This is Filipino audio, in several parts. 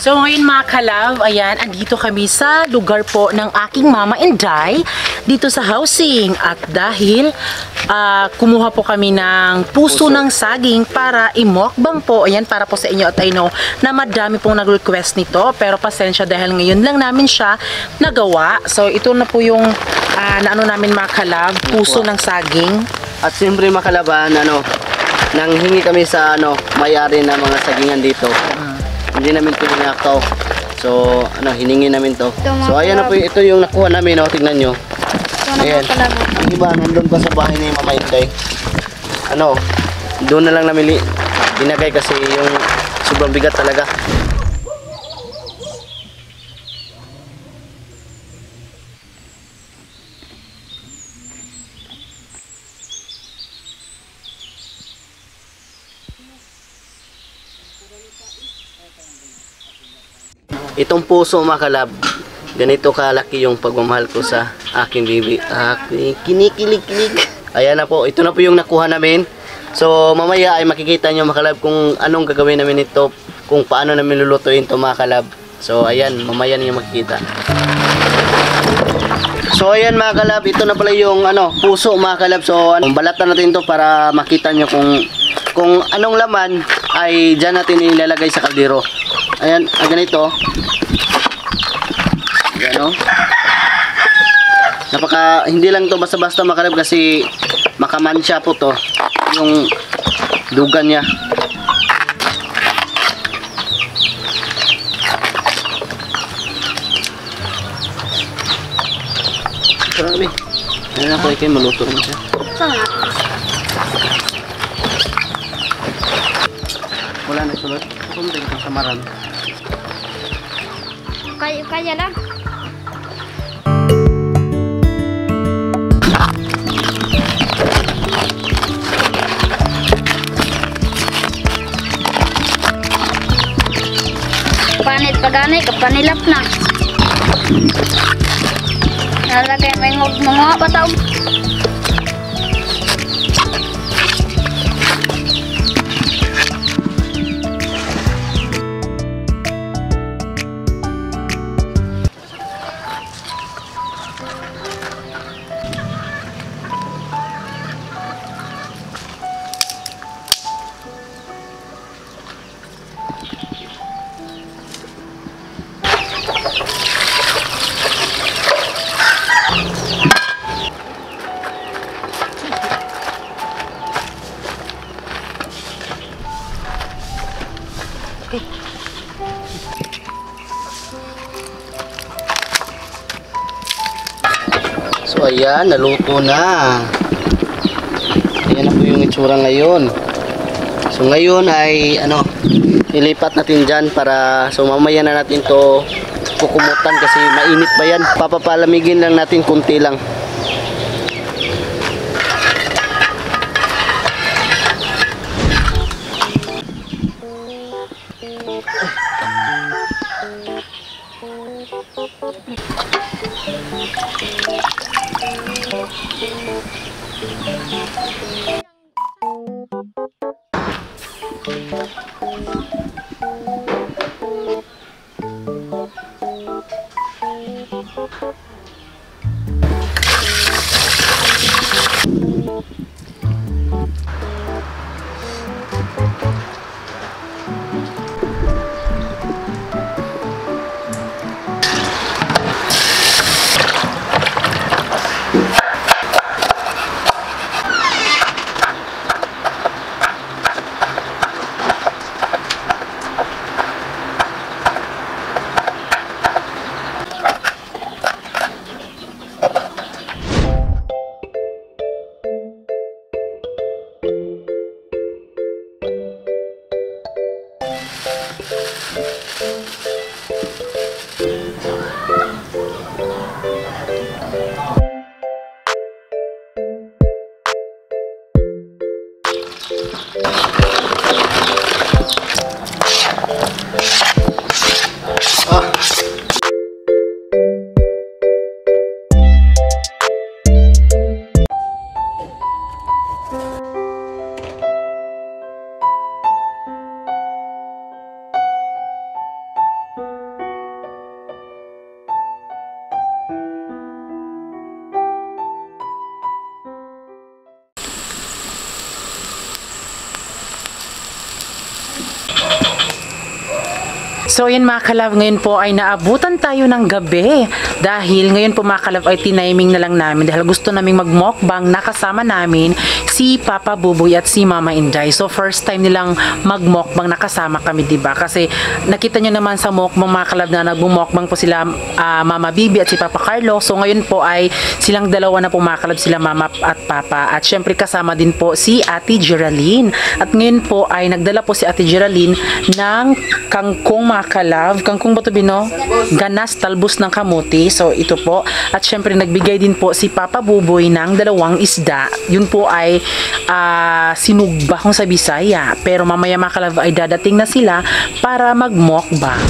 So ngayon mga kalab, ayan, andito kami sa lugar po ng aking mama and Day, dito sa housing. At dahil kumuha po kami ng puso ng saging para imukbang po, ayan, para po sa inyo. At I know na madami pong nag-request nito, pero pasensya dahil ngayon lang namin siya nagawa. So ito na po yung naano namin mga kalab, puso ng saging. At siyempre mga kalaban, nanghingi kami sa may-ari na mga sagingan dito. Hindi namin ito ninakaw. So, hiningi namin to. So, ayan na po, ito yung nakuha namin, tingnan nyo. Ayan. Yung iba, nandun pa sa bahay ni Mama Inday. Doon na lang namin dinagay kasi yung sobrang bigat talaga. Itong puso mga kalab, ganito kalaki yung pagmamahal ko sa aking baby. Kinikilig-kilig. Ayan na po, ito na po yung nakuha namin. So mamaya ay makikita nyo mga kalab kung anong gagawin namin ito, kung paano namin lulutuin ito mga kalab. So ayan, mamaya niyo makikita. So ayan mga kalab, ito na pala yung puso mga kalab. So balatan natin ito para makita nyo kung anong laman ay dyan natin ilalagay sa kaldero. Ayan, ganito. Ayan, hindi lang to basta-basta makalab kasi makamansya po to yung dugan niya. Grabe. Ayan na po, ikay maluto naman siya. Wala na sulot. Kung ito itong samaran. Kaya lang. Panit pagani, kapanilap na. nalagay may mga bataw. So ayan, naluto na. Ayan na po yung itsura ngayon. So ngayon ay ilipat natin dyan para so mamaya na natin to kukumutan kasi mainit pa yan. Papapalamigin lang natin kunti lang. So yun mga kalab, ngayon po ay naabutan tayo ng gabi dahil ngayon po mga kalab ay tiniming na lang namin dahil gusto naming mag-mukbang, nakasama namin si Papa Buboy at si Mama Inday. So first time nilang mag-mukbang, nakasama kami, diba? Kasi nakita nyo naman sa mukbang mga kalab na nag-mukbang po sila Mama Bibi at si Papa Carlo. So ngayon po ay silang dalawa na po mga kalab, sila Mama at Papa. At syempre kasama din po si Ate Geraldine. At ngayon po ay nagdala po si Ate Geraldine ng kangkong mga kalab. Kangkong ba ito, Bino? Ganas, talbos ng kamuti. So ito po. At syempre nagbigay din po si Papa Buboy ng 2 isda. Yun po ay sinugba kung sa Bisaya. Pero mamaya mga kalab ay dadating na sila para mag-mukbang.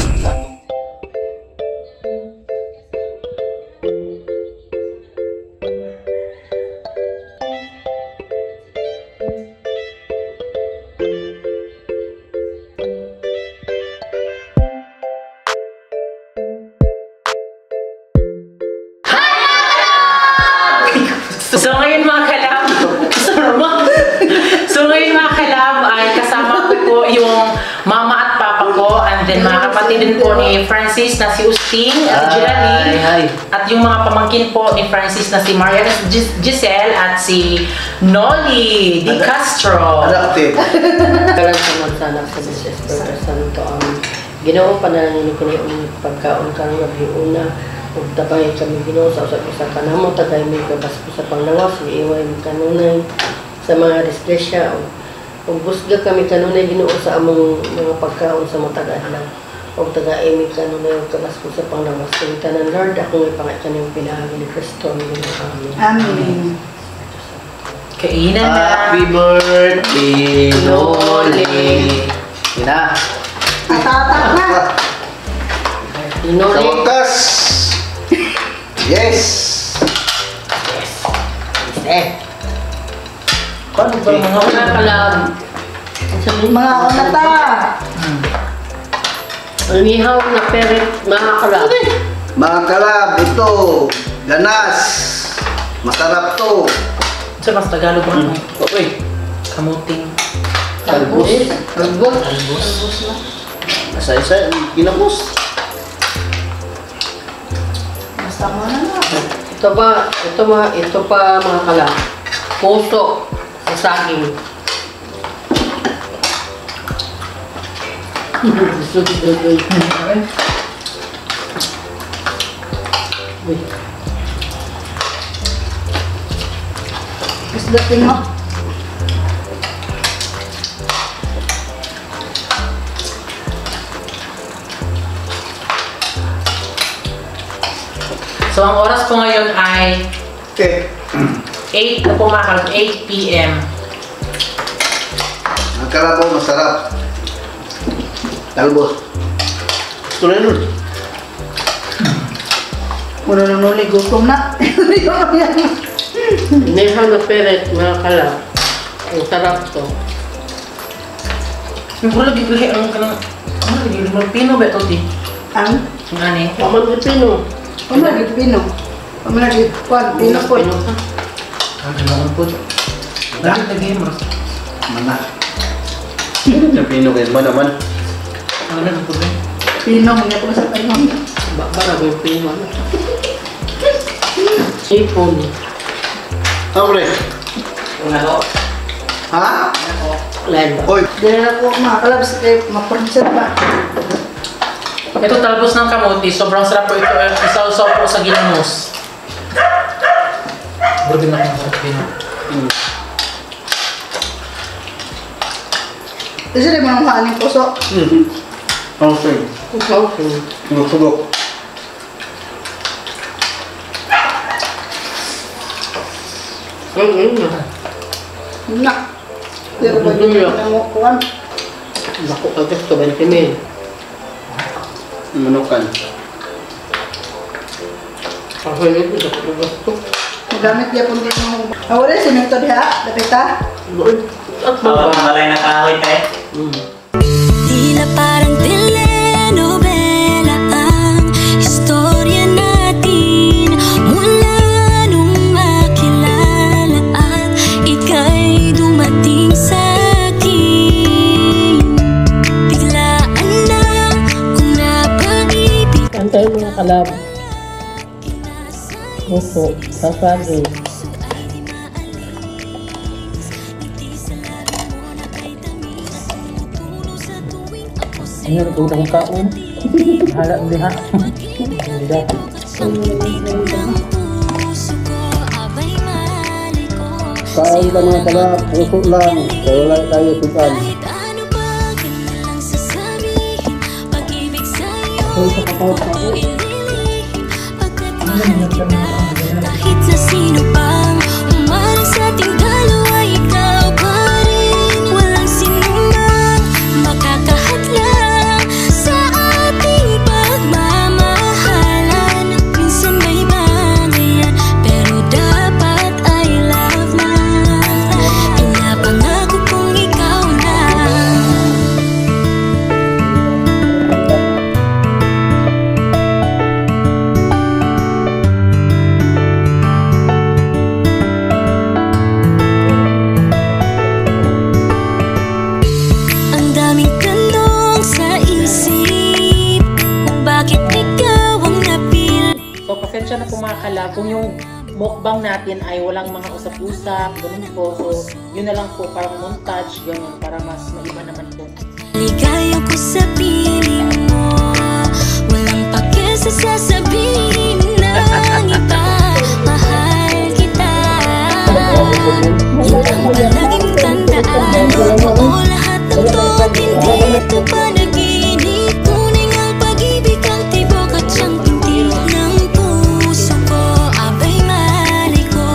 So ngayon mga kalab, ay kasama ko po yung mama at papa ko, and then mga kapatid din po ni Francis na si Usting at si Geraldine, at yung mga pamangkin po ni Francis na si Marian Giselle at si Noli Di Castro. Kalansaman sana sa Mrs. Persan to ang Ginoo panalangin ko ni pagkaon kang nabhiuna ug tabay kami Ginoo sa usa ka namo tagay mi gabas sa panglawas iiway mi kanunay sa mga dispresya ug busga kami kanunay Ginoo sa among mga pagkaon sa matag adlaw ug tagay mi kanunay ug gabas sa panglawas kay tanan Lord ako may pangay kaniyang pinaagi ni Kristo amen. Amen. Kainan na. Happy birthday, Noli. Ina. Atatak na. Sa wakas. Yes. Paano ba mga Kalab. Mga kanata. Ang ihaw na peret, mga kalab. Mga kalab, ito, ganas. Masarap to. sa mas Tagalog ba? Okay. Kamuting. Talbos. Isa-isa, ginabos. Basta mo na na. Ito pa mga kalab. Puso sa saging. Isda mo. So, ang oras po ngayon ay Okay. 8 na po mga kalab, 8 p.m. Ang kalabaw, masarap. Talbos. Ito na yun. Muna nang nuli, gutom na. Ihaw na peret, mga kalab. Ang sarap to. Yung pula lagi ang kanang lagi Pino ba ito di? Ang? Ang ani? Paman Pino. Pamalagit pino. Pamalagit kwan. Pino po. Pino ka. Ang kailangan po. Lagi mas. Mana. Napino kayo naman. Ano na po ba? Pino. Mga po sa pino. Bara may Pino. Ipon. Abre. Una ko. Ha? Lain ba? Oy, Dahil na po mga kalabs kayo. Mapornsel ba? Ito talbos ng kamuti. Sobrang sarap po ito. Isaw-saw po sa ginamos. Grabe na kung sarap Pino. Kasi rin mo nang maaning puso. okay. Okay. Sugok. Na. Pero ba Ano yun? yung kwan? Bako ka gusto, 20 mil. Manukan. Ako yun, bako ka gusto. Magamit niya po din mo. Awala, sinuto diha. Dapita. At mga Malay na kahoy tayo. Tila parang telenovela ang istorya natin mula nung makilala at ika'y dumating sa akin. Biglaan na kung napaibig. Antay mga kalab. Puso, sasagin. Ano ito ng kaon? Hala hindi ha. Hindi ha. Kaon ka mga kalab, puso lang. Kaya wala tayo sukan. Kahit ano pa kanilang sasabihin, pag-ibig sa'yo ay ko ililihim. Pagkat mahal kita, kahit na sino pang umalang sa ating dalawa, ikaw pa rin. Walang sinumang makakahadlang sa ating pagmamahalan. Minsan may bangayan, pero dapat ay love na. Pinapangako kong ikaw na. Ang daming tanong sa isip kung bakit ikaw ang napili. So, pasensya na po mga kalab. Kung yung mukbang natin ay walang mga usap-usap, ganun po. So, yun na lang po, parang montage, ganun, para mas maiba naman po. Ligaya ko sa piling mo, walang pake sa sasabihin ng iba. Mahal kita, yun ang palaging tandaan. Oo, lahat ng to, hindi ito panaginip. Tunay ang pag-ibig ang tibok at siyang pinti ng puso ko. Abay mali ko,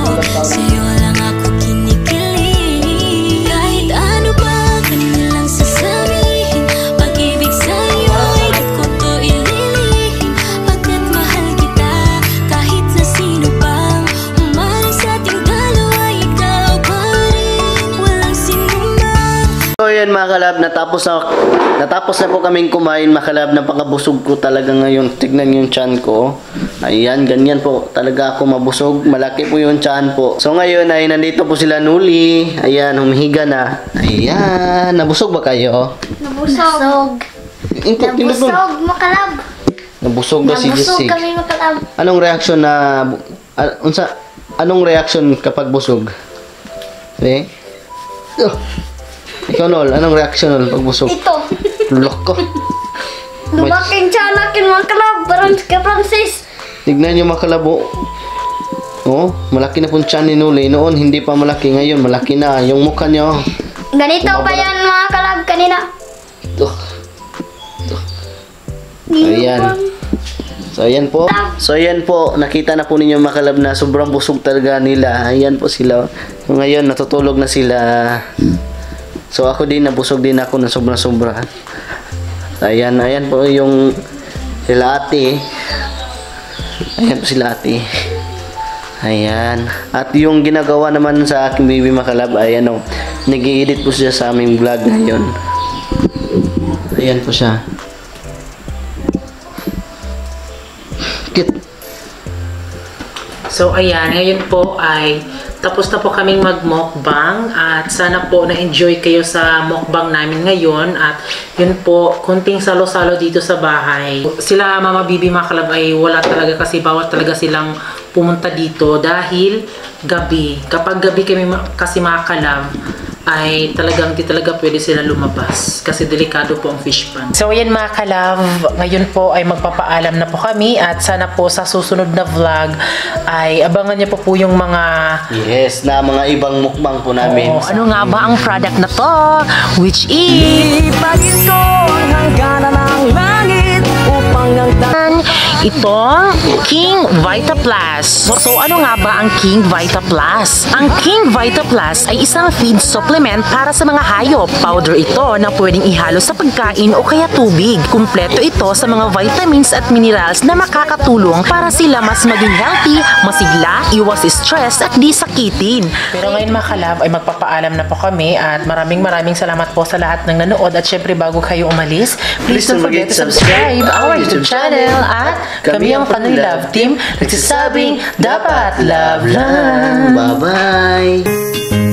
sa'yo lang ako kinikilig. Kahit ano pa kanilang sasabihin, pag-ibig sa'yo ay di ko to ililihim. Pagkat mahal kita, kahit na sino pang umalang sa ating dalawa, ayan mga kalab, natapos na po kaming kumain mga kalab. Napakabusog ko talaga ngayon. Tignan yung tiyan ko. Ayan, ganyan po. Talaga ako mabusog. Malaki po yung tiyan po. So ngayon ay nandito po sila Nuli. Ayan, humihiga na. Ayan, nabusog ba kayo? Nabusog. Nabusog, makalab. Nabusog ba si Nabusog Jessica? kami makalab. Anong reaksyon na anong reaksyon kapag busog? Eh? Oh. Ikaw Nol, anong reaksyon Nol pag busog? Ito. Loko. Lumaking tiyanak yung makalab. Parang ka Francis. Tignan niyo mga kalabo. Oh, malaki na po tiyan ni Nuli. Noon hindi pa malaki, ngayon malaki na yung mukha niya. Oh. Ganito pa yan mga kalab kanina. Ito. Ayan. So ayan po, nakita na po ninyo mga kalab na sobrang busog talaga nila. Ayan po sila. Ngayon natutulog na sila. So ako din, nabusog din ako na sobra-sobra. Ayan po yung sila ate. Ayan po sila ate. Ayan. At yung ginagawa naman sa aking baby makalab, ayan o. Nag-i-edit po siya sa aming vlog ngayon. Ayan po siya. Cute. So ayan, ngayon po ay tapos na po kaming mag-mukbang at sana po na-enjoy kayo sa mukbang namin ngayon at yun po, kunting salo-salo dito sa bahay. Sila Mama Bibi Makalab ay wala talaga kasi bawat talaga silang pumunta dito dahil gabi. Kapag gabi kami kasi Makalab ay talagang di talaga pwede sila lumabas kasi delikado po ang fish pond. So ayan mga kalab, ngayon po ay magpapaalam na po kami at sana po sa susunod na vlog ay abangan niyo po yung mga Yes, na mga ibang mukbang po namin. ano nga ba ang product na to, which is itong King Vita Plus. So ano nga ba ang King Vita Plus? Ang King Vita Plus ay isang feed supplement para sa mga hayop. Powder ito na pwedeng ihalo sa pagkain o kaya tubig. Kumpleto ito sa mga vitamins at minerals na makakatulong para sila mas maging healthy, masigla, iwas stress at di sakitin. Pero ngayon mga kalab ay magpapaalam na po kami at maraming salamat po sa lahat ng nanood at syempre bago kayo umalis, please don't forget to subscribe our YouTube channel at kami ang Panoy Love Team nagsasabing dapat love lang. Bye-bye!